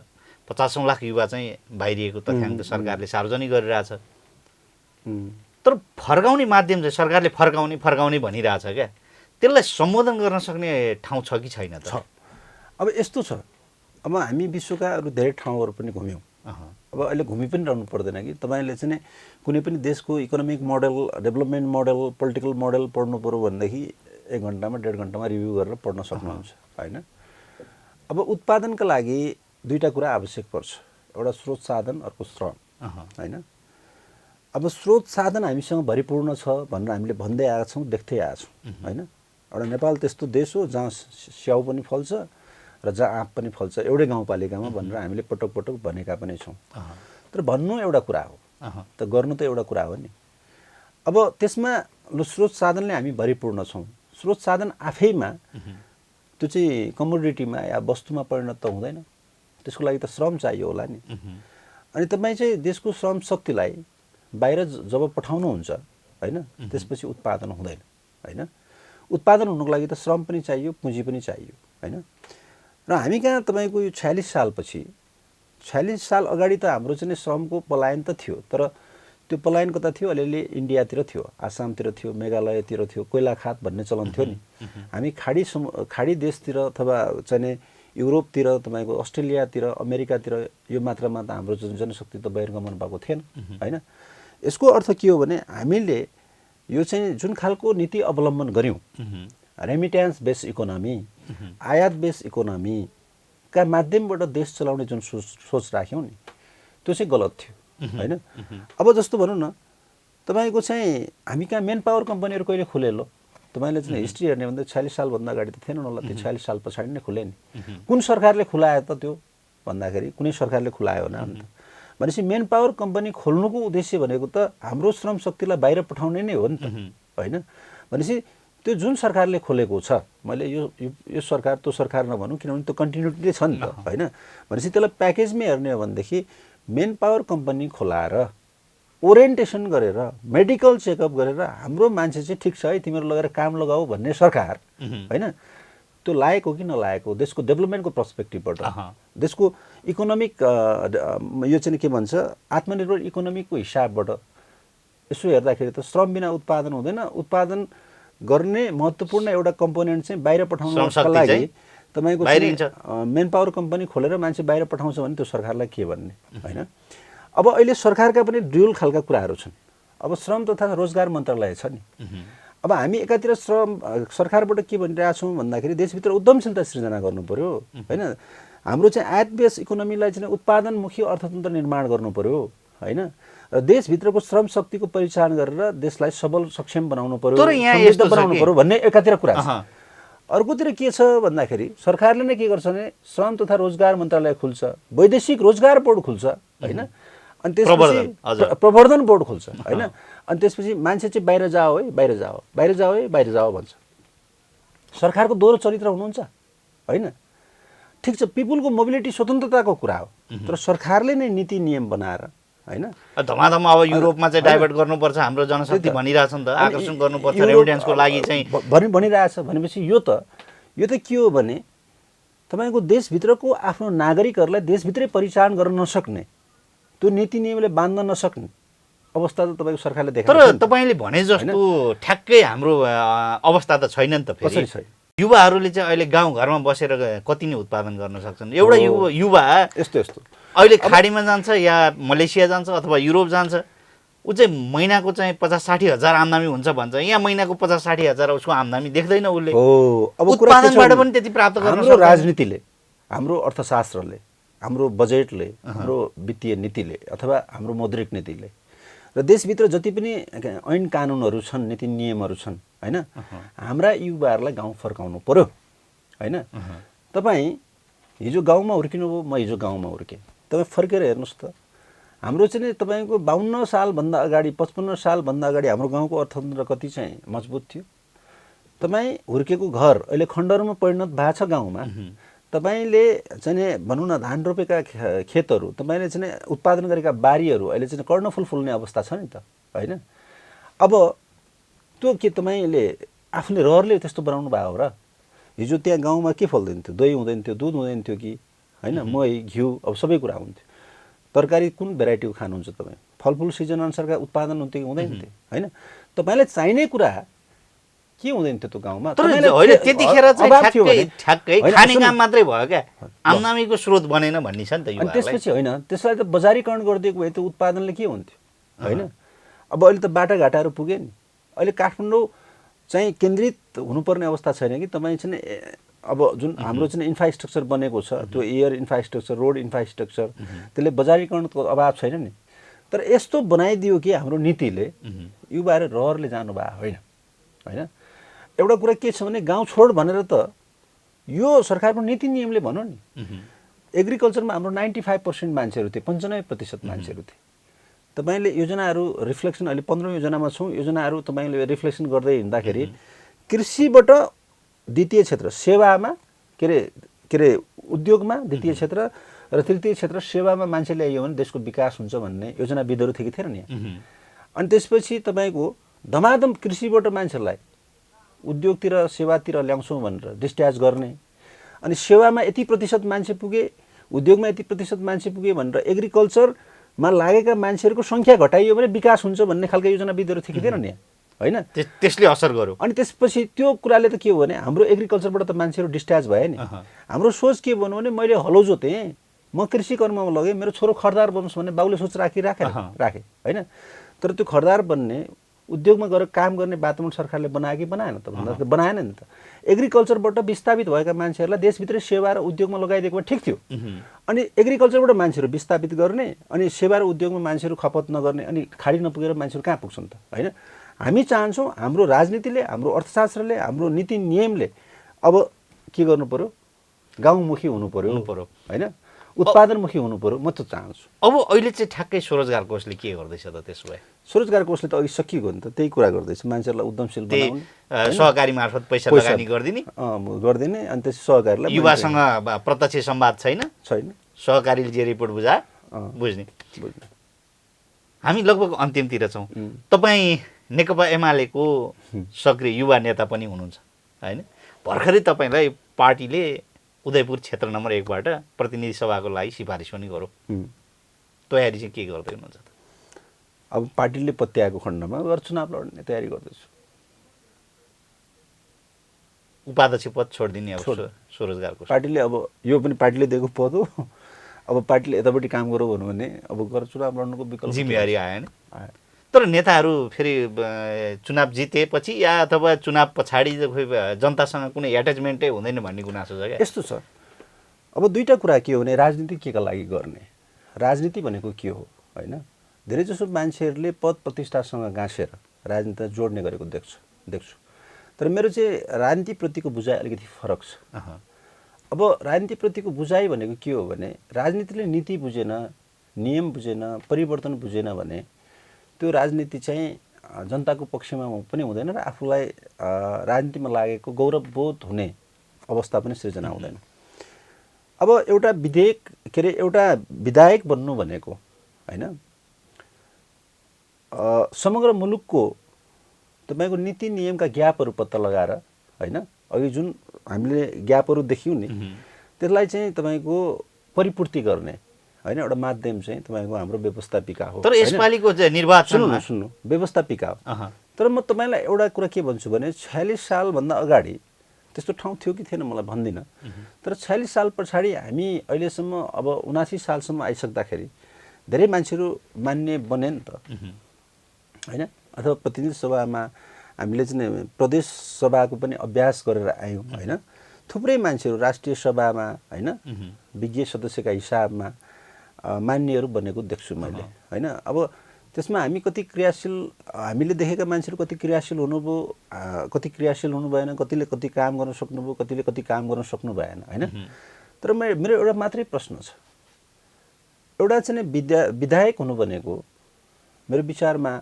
50 लाख युवा चाहिँ बाहिरिएको तथ्याङ्क सरकारले सार्वजनिक गरिरहेछ तर फर्काउने माध्यम चाहिँ सरकारले फर्काउने भनिरहेछ क्या त्यसलाई सम्बोधन गर्न सक्ने ठाउँ छ कि छैन त? अब यस्तो छ अब हामी विश्वका अरू धेरै ठाउँहरू पनि घुम्यौँ अब अहिले घुमि पनि रहनु पर्दैन कि तपाईँले चाहिँ कुनै पनि देशको economic model development model political model पढ्नु पऱ्यो भनेदेखि 1 घन्टामा 1.5 घन्टामा रिभ्यू गरेर पढ्न सक्नुहुन्छ होइन। अब उत्पादनका लागि दुईटा कुरा आवश्यक पर्छ एउटा स्रोत साधन अर्को श्रम होइन। अब स्रोत साधन हामीसँग भरिपूर्ण छ भनेर हामीले भन्दै आएका छौँ देख्दै आएका छौँ होइन। एउटा नेपाल त्यस्तो देश हो जहाँ स्याउ पनि फल्छ र जहाँ आँप पनि फल्छ एउटै गाउँपालिकामा भनेर हामीले पटक पटक भनेका पनि छौँ। तर भन्नु एउटा कुरा हो त गर्नु त एउटा कुरा हो नि। अब त्यसमा स्रोत साधनले हामी भरिपूर्ण छौँ स्रोत साधन आफैमा त्यो चाहिँ कमोडिटीमा या वस्तुमा परिणत त हुँदैन त्यसको लागि त श्रम चाहियो होला नि। अनि तपाईँ चाहिँ देशको श्रम शक्तिलाई बाहिर जब पठाउनुहुन्छ होइन त्यसपछि उत्पादन हुँदैन होइन। उत्पादन हुनुको लागि त श्रम पनि चाहियो पुँजी पनि चाहियो होइन। र हामी कहाँ तपाईँको यो 46 सालपछि 46 साल अगाडि त हाम्रो चाहिँ श्रमको पलायन त थियो तर त्यो पलायन कता थियो अलिअलि इन्डियातिर थियो आसामतिर थियो मेघालयतिर थियो कोइला खात भन्ने चलन थियो नि। हामी खाडी देशतिर अथवा चाहिँ युरोपतिर तपाईँको अस्ट्रेलियातिर अमेरिकातिर यो मात्रामा त हाम्रो जनशक्ति त बहिर्गमन भएको थिएन होइन। यसको अर्थ के हो भने हामीले यो चाहिँ जुन खालको नीति अवलम्बन गऱ्यौँ रेमिट्यान्स बेस्ड इकोनोमी आयात बेस्ड इकोनोमीका माध्यमबाट देश चलाउने जुन सोच राख्यौँ नि त्यो चाहिँ गलत थियो होइन। अब जस्तो भनौँ न तपाईँको चाहिँ हामी कहाँ मेन पावर कम्पनीहरू कहिले खुले लो तपाईँले चाहिँ हिस्ट्री हेर्ने भन्दा 46 सालभन्दा अगाडि त थिएन होला त्यो 46 साल पछाडि नै खुले नि। कुन सरकारले खुलायो त त्यो भन्दाखेरि कुनै सरकारले खुलायो होला नि त। भनेपछि मेन पावर कम्पनी खोल्नुको उद्देश्य भनेको त हाम्रो श्रम शक्तिलाई बाहिर पठाउने नै हो नि त होइन। भनेपछि त्यो जुन सरकारले खोलेको छ मैले यो सरकार त्यो सरकार नभनौँ किनभने त्यो कन्टिन्युटी छ नि त होइन। भनेपछि त्यसलाई प्याकेजमै हेर्ने हो भनेदेखि मेन पावर कम्पनी खोलाएर ओरिएन्टेसन गरेर मेडिकल चेकअप गरेर हाम्रो मान्छे चाहिँ ठिक छ है तिमीहरू लगेर काम लगाऊ भन्ने सरकार होइन त्यो लायक हो कि नलायक हो देशको डेभलपमेन्टको पर्सपेक्टिभबाट देशको इकोनोमिक यो चाहिँ के भन्छ आत्मनिर्भर इकोनोमीको हिसाबबाट यसो हेर्दाखेरि त श्रम बिना उत्पादन हुँदैन। उत्पादन गर्ने महत्त्वपूर्ण एउटा कम्पोनेन्ट चाहिँ बाहिर पठाउनको लागि तपाईँको मेन पावर कम्पनी खोलेर मान्छे बाहिर पठाउँछ भने त्यो सरकारलाई के भन्ने होइन। अब अहिले सरकारका पनि ड्युल खालका कुराहरू छन्। अब श्रम तथा रोजगार मन्त्रालय छ नि अब हामी एकातिर सरकारबाट के भनिरहेछौँ भन्दाखेरि देशभित्र उद्यमशीलता सृजना गर्नु पर्यो होइन। हाम्रो चाहिँ आयात बेस इकोनोमीलाई चाहिँ उत्पादनमुखी अर्थतन्त्र निर्माण गर्नु पर्यो होइन। र देशभित्रको श्रम शक्तिको परिचालन गरेर देशलाई सबल सक्षम बनाउनु पर्यो, समृद्ध बनाउनु पर्यो भन्ने एकातिर कुरा छ। अर्कोतिर के छ भन्दाखेरि सरकारले नै के गर्छ भने श्रम तथा रोजगार मन्त्रालय खुल्छ, वैदेशिक रोजगार बोर्ड खुल्छ होइन, अनि त्यसपछि प्रवर्धन बोर्ड खुल्छ होइन। अनि त्यसपछि मान्छे चाहिँ बाहिर जाओ है, बाहिर जाओ, बाहिर जाओ है, बाहिर जाओ भन्छ। सरकारको दोहोरो चरित्र हुनुहुन्छ होइन। ठिक छ, पिपुलको मोबिलिटी स्वतन्त्रताको कुरा हो, तर सरकारले नै नीति नियम बनाएर होइन। धमाधम अब युरोपमा चाहिँ डाइभर्ट गर्नुपर्छ हाम्रो जनशक्ति भनिरहेछ नि त, आकर्षण गर्नुपर्छ रेमिटेन्सको लागि चाहिँ भनिरहेछ। भनेपछि यो त के हो भने तपाईँको देशभित्रको आफ्नो नागरिकहरूलाई देशभित्रै परिचालन गर्न नसक्ने, त्यो नीति नियमले बाँध्न नसक्ने अवस्था त तपाईँको सरकारले देखाएको छ। तर तपाईँले भने जस्तो ठ्याक्कै हाम्रो अवस्था त छैन नि त। फेरि युवाहरूले चाहिँ अहिले गाउँघरमा बसेर कति नै उत्पादन गर्न सक्छन्। एउटा युवा यस्तो अहिले खाडीमा जान्छ या मलेसिया जान्छ अथवा युरोप जान्छ, ऊ चाहिँ महिनाको चाहिँ 50-60 हजार आम्दानी हुन्छ भन्छ। यहाँ महिनाको 50-60 हजार उसको आम्दानी देख्दैन उसले। अब उत्पादनबाट पनि त्यति प्राप्त गर्न सक्दैन। हाम्रो राजनीतिले, हाम्रो अर्थशास्त्रले, हाम्रो बजेटले, हाम्रो वित्तीय नीतिले अथवा हाम्रो मौद्रिक नीतिले र देशभित्र जति पनि ऐन कानुनहरू छन्, नीति नियमहरू छन् होइन, हाम्रा युवाहरूलाई गाउँ फर्काउनु पर्यो होइन। तपाईँ हिजो गाउँमा हुर्किनुभयो, म हिजो गाउँमा हुर्केँ, तपाईँ फर्केर हेर्नुहोस् त। हाम्रो चाहिँ तपाईँको 52 सालभन्दा अगाडि, 55 सालभन्दा अगाडि हाम्रो गाउँको अर्थतन्त्र कति चाहिँ मजबुत थियो। तपाईँ हुर्केको घर अहिले खण्डहरूमा परिणत भएको छ गाउँमा। तपाईँले चाहिँ भनौँ न धान रोपेका खेतहरू, तपाईँले चाहिँ उत्पादन गरेका बारीहरू अहिले चाहिँ कर्णफुल फुल्ने अवस्था छ नि त होइन। अब त्यो के तपाईँले आफूले रहरले त्यस्तो बनाउनु भयो हो र? हिजो त्यहाँ गाउँमा के फल्दैन थियो? दही हुँदैन थियो, दुध हुँदैन थियो कि होइन, मही घिउ अब सबै कुरा हुन्थ्यो। तरकारी कुन भेराइटीको खानुहुन्छ तपाईँ? फलफुल सिजन अनुसारका उत्पादन हुन्थ्यो कि हुँदैन थियो होइन। तपाईँलाई चाहिने कुरा के हुँदैन थियो त्यो गाउँमा? त्यतिखेर ठ्याक्कै खाने काम मात्रै भयो क्या, आम्दानीको स्रोत बनेन भन्ने छ नि त। अनि त्यसपछि होइन, त्यसलाई त बजारीकरण गरिदिएको भए त्यो उत्पादनले के हुन्थ्यो होइन। अब अहिले त बाटाघाटाहरू पुगे नि। अहिले काठमाडौँ चाहिँ केन्द्रित हुनुपर्ने अवस्था छैन कि। तपाईँ चाहिँ अब जुन हाम्रो चाहिँ इन्फ्रास्ट्रक्चर बनेको छ, त्यो एयर इन्फ्रास्ट्रक्चर, रोड इन्फ्रास्ट्रक्चर, त्यसले बजारीकरणको अभाव छैन नि। तर यस्तो बनाइदियो कि हाम्रो नीतिले युवाहरू रहरले जानुभएको होइन होइन। एउटा कुरा के छ भने गाउँ छोड भनेर त यो सरकारको नीति नियमले भनौँ नि। एग्रिकल्चरमा हाम्रो 95% मान्छेहरू थिए, 95% मान्छेहरू थिए। तपाईँले योजनाहरू रिफ्लेक्सन, अहिले 15 योजनामा छौँ, योजनाहरू तपाईँले रिफ्लेक्सन गर्दै हिँड्दाखेरि कृषिबाट द्वितीय क्षेत्र सेवामा के अरे उद्योगमा द्वितीय क्षेत्र र तृतीय क्षेत्र सेवामा मान्छे ल्याइयो भने देशको विकास हुन्छ भन्ने योजनाविदहरू थिए कि थिएन नि। अनि त्यसपछि तपाईँको धमाधम कृषिबाट मान्छेलाई उद्योगतिर सेवातिर ल्याउँछौँ भनेर डिस्ट्याच गर्ने, अनि सेवामा यति प्रतिशत मान्छे पुगे, उद्योगमा यति प्रतिशत मान्छे पुगे भनेर एग्रिकल्चरमा लागेका मान्छेहरूको सङ्ख्या घटाइयो भने विकास हुन्छ भन्ने खालको योजनाविदहरू थिए कि थिएन नि होइन। त्यसले असर गर्यो। अनि त्यसपछि त्यो कुराले त के हो भने हाम्रो एग्रिकल्चरबाट त मान्छेहरू डिस्ट्याच भयो नि। हाम्रो सोच के भन्नु भने मैले हलो जोतेँ, म कृषि कर्ममा लगेँ, मेरो छोरो खरदार बनोस् भन्ने बाउले सोच राखे होइन। तर त्यो खरदार बन्ने उद्योगमा गएर काम गर्ने वातावरण सरकारले बनायो कि बनाएन त भन्दा त बनाएन नि त। एग्रिकल्चरबाट विस्थापित भएका मान्छेहरूलाई देशभित्रै सेवा र उद्योगमा लगाइदिएको ठिक थियो। अनि एग्रिकल्चरबाट मान्छेहरू विस्थापित गर्ने, अनि सेवा र उद्योगमा मान्छेहरू खपत नगर्ने, अनि खाडी नपुगेर मान्छेहरू कहाँ पुग्छन् त होइन। हामी चाहन्छौँ हाम्रो राजनीतिले, हाम्रो अर्थशास्त्रले, हाम्रो नीति नियमले अब के गर्नु पर्यो, गाउँमुखी हुनु पर्यो होइन, उत्पादनमुखी हुनु पर्यो। म त चाहन्छु। अब अहिले चाहिँ ठ्याक्कै स्वरोजगार कोषले के गर्दैछ त? त्यसो भए स्वरोजगार कोषले त अघि सकिएको नि त, त्यही कुरा गर्दैछ, मान्छेहरूलाई उद्यमशील बनाउने, सहकारी मार्फत पैसा लगानी गरिदिने, अनि त्यस सहकारीलाई युवासँग प्रत्यक्ष संवाद छैन, सहकारीले जे रिपोर्ट बुझ्ने। हामी लगभग अन्तिमतिर छौँ। तपाईँ नेकपा एमालेको सक्रिय युवा नेता पनि हुनुहुन्छ होइन। भर्खरै तपाईँलाई पार्टीले उदयपुर क्षेत्र नम्बर 1बाट प्रतिनिधि सभाको लागि सिफारिस पनि गरौँ, तयारी चाहिँ के गर्दै हुनुहुन्छ त? अब पार्टीले पत्याएको खण्डमा गएर चुनाव लड्ने तयारी गर्दैछु। उपाध्यक्ष पद छोडिदिने अब स्वरोजगारको पार्टीले, अब यो पनि पार्टीले दिएको पद हो। अब पार्टीले यतापट्टि काम गरौँ भन्यो भने अब गएर चुनाव लड्नुको विकल्प जिम्मेवारी आयो नि। तर नेताहरू फेरि चुनाव जितेपछि या अथवा चुनाव पछाडि खोइ जनतासँग कुनै एट्याचमेन्टै हुँदैन भन्ने गुनासो छ क्या। यस्तो छ, अब दुईवटा कुरा के हो भने राजनीति केका लागि गर्ने, राजनीति भनेको के हो होइन। धेरैजसो मान्छेहरूले पद प्रतिष्ठासँग गाँसेर राजनीतिलाई जोड्ने गरेको देख्छु। तर मेरो चाहिँ राजनीतिप्रतिको बुझाइ अलिकति फरक छ। अब राजनीतिप्रतिको बुझाइ भनेको के हो भने राजनीतिले नीति बुझेन, नियम बुझेन, परिवर्तन बुझेन भने त्यो राजनीति चाहिँ जनताको पक्षमा पनि हुँदैन र आफूलाई राजनीतिमा लागेको गौरवबोध हुने अवस्था पनि सृजना हुँदैन। अब एउटा विधायक बन्नु भनेको होइन समग्र मुलुकको तपाईँको नीति नियमका ग्यापहरू पत्ता लगाएर होइन, अघि जुन हामीले ग्यापहरू देख्यौँ नि त्यसलाई चाहिँ तपाईँको परिपूर्ति गर्ने होइन एउटा माध्यम चाहिँ तपाईँको हाम्रो व्यवस्थापिका हो। तर यसपालिको निर्वाचन सुन्नु व्यवस्थापिका हो। तर म तपाईँलाई एउटा कुरा के भन्छु भने 46 सालभन्दा अगाडि त्यस्तो ठाउँ थियो कि थिएन मलाई भन्दिनँ, तर 46 साल पछाडि हामी अहिलेसम्म अब 79 सालसम्म आइसक्दाखेरि धेरै मान्छेहरू मान्ने बने नि त होइन। अथवा प्रतिनिधि सभामा हामीले चाहिँ प्रदेश सभाको पनि अभ्यास गरेर आयौँ होइन। थुप्रै मान्छेहरू राष्ट्रिय सभामा होइन विज्ञ सदस्यका हिसाबमा मान्नेहरू बनेको देख्छु मैले होइन। अब त्यसमा हामी कति क्रियाशील, हामीले देखेका मान्छेहरू कति क्रियाशील हुनुभयो, कति क्रियाशील हुनु भएन, कतिले कति काम गर्न सक्नुभयो, कतिले कति काम गर्न सक्नु भएन होइन। तर मेरो एउटा मात्रै प्रश्न छ, एउटा चाहिँ विधायक हुनु भनेको मेरो विचारमा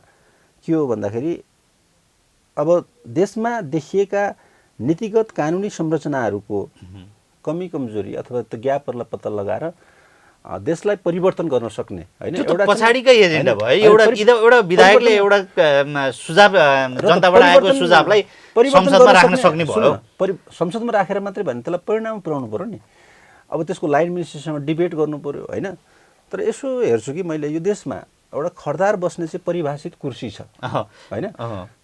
के हो भन्दाखेरि अब देशमा देखिएका नीतिगत कानुनी संरचनाहरूको कमी कमजोरी अथवा त्यो ग्यापहरूलाई पत्ता लगाएर देशलाई परिवर्तन गर्न सक्ने होइन। एउटा पछाडिकै एजेन्डा भयो। एउटा विधायकले एउटा सुझाव जनताबाट आएको सुझावलाई संसदमा राख्न सक्ने भयो। संसदमा राखेर मात्रै भने त्यसलाई परिणाम पुर्याउनु पर्यो नि। अब त्यसको लाइन मिनिस्ट्रीसँग डिबेट गर्नु पर्यो होइन। तर यसो हेर्छु कि मैले यो देशमा एउटा खरदार बस्ने चाहिँ परिभाषित कुर्सी छ होइन।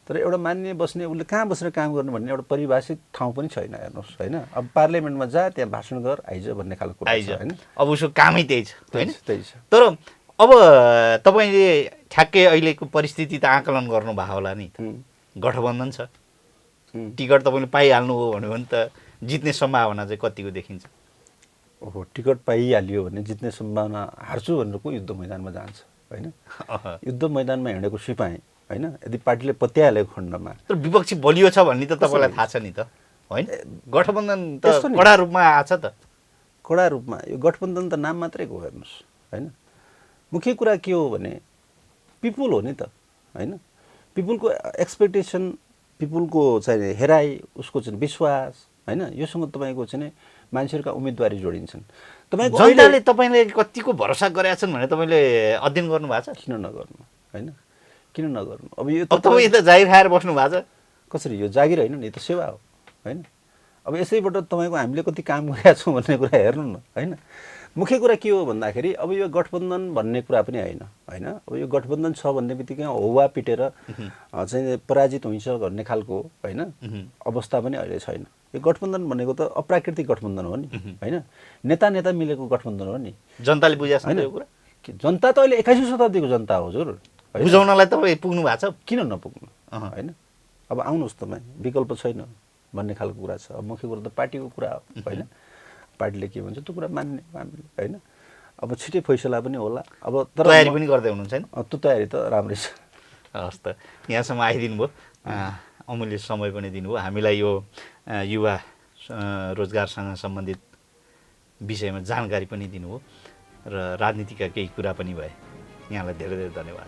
तर एउटा मान्ने बस्ने उसले कहाँ बसेर काम गर्नु भन्ने एउटा परिभाषित ठाउँ पनि छैन हेर्नुहोस् होइन। अब पार्लियामेन्टमा जा त्यहाँ भाषण गर आइज भन्ने खालको कुरा छ होइन। अब उसको कामै त्यही छ होइन। त्यही छ। तर अब तपाईँले ठ्याक्कै अहिलेको परिस्थिति त आकलन गर्नुभयो होला नि, गठबन्धन छ, टिकट तपाईँले पाइहाल्नु हो भन्यो भने त जित्ने सम्भावना चाहिँ कतिको देखिन्छ? ओहो, टिकट पाइहाल्यो भने जित्ने सम्भावना, हार्छु भनेर को युद्ध मैदानमा जान्छ होइन। युद्ध मैदानमा हिँडेको सिपाही होइन यदि पार्टीले पत्याइहालेको खण्डमा। तर विपक्षी बलियो छ भन्ने त तपाईँलाई थाहा छ नि त होइन। गठबन्धन त कडा रूपमा आछ त। कडा रूपमा यो गठबन्धन त नाम मात्रै हो हेर्नुहोस् होइन। मुख्य कुरा के हो भने पिपुल हो नि त होइन। पिपुलको एक्सपेक्टेसन, पिपुलको चाहिँ हेराइ, उसको चाहिँ विश्वास होइन, योसँग तपाईँको चाहिँ मान्छेहरूका उम्मेदवारी जोडिन्छन्। तपाईँको जनताले तपाईँले कतिको भरोसा गरेका छन् भने तपाईँले अध्ययन गर्नु भएको छ? किन नगर्नु होइन, किन नगर्नु। अब यो तपाईँ त जागिर खाएर बस्नु भएको छ। कसरी? यो जागिर होइन नि, यो त सेवा हो होइन। अब यसैबाट तपाईँको हामीले कति काम गरेका छौँ भन्ने कुरा हेर्नु न होइन। मुख्य कुरा के हो भन्दाखेरि अब यो गठबन्धन भन्ने कुरा पनि होइन होइन। अब यो गठबन्धन छ भन्ने बित्तिकै हौवा पिटेर चाहिँ पराजित हुन्छ भन्ने खालको होइन अवस्था पनि अहिले छैन। यो गठबन्धन भनेको त अप्राकृतिक गठबन्धन हो नि होइन। नेता मिलेको गठबन्धन हो नि। जनताले बुझेको छैन यो कुरा? जनता त अहिले 21औं शताब्दीको जनता हो हजुर। बुझाउनलाई तपाईँ पुग्नु भएको छ? किन नपुग्नु होइन। अब आउनुहोस् तपाईँ, विकल्प छैन भन्ने खालको कुरा छ। अब मुख्य कुरा त पार्टीको कुरा हो होइन। पार्टीले के भन्छ त्यो कुरा मान्ने हामीले होइन। अब छिटै फैसला पनि होला। अब तर तयारी पनि गर्दै हुनुहुन्छ नि? त्यो तयारी त राम्रै छ। हस् त, यहाँसम्म आइदिनु भयो, अमूल्य समय पनि दिनुभयो हामीलाई। यो युवा रोजगारसँग सम्बन्धित विषयमा जानकारी पनि दिनुभयो र राजनीतिका केही कुरा पनि भए। यहाँलाई धेरै धेरै धन्यवाद।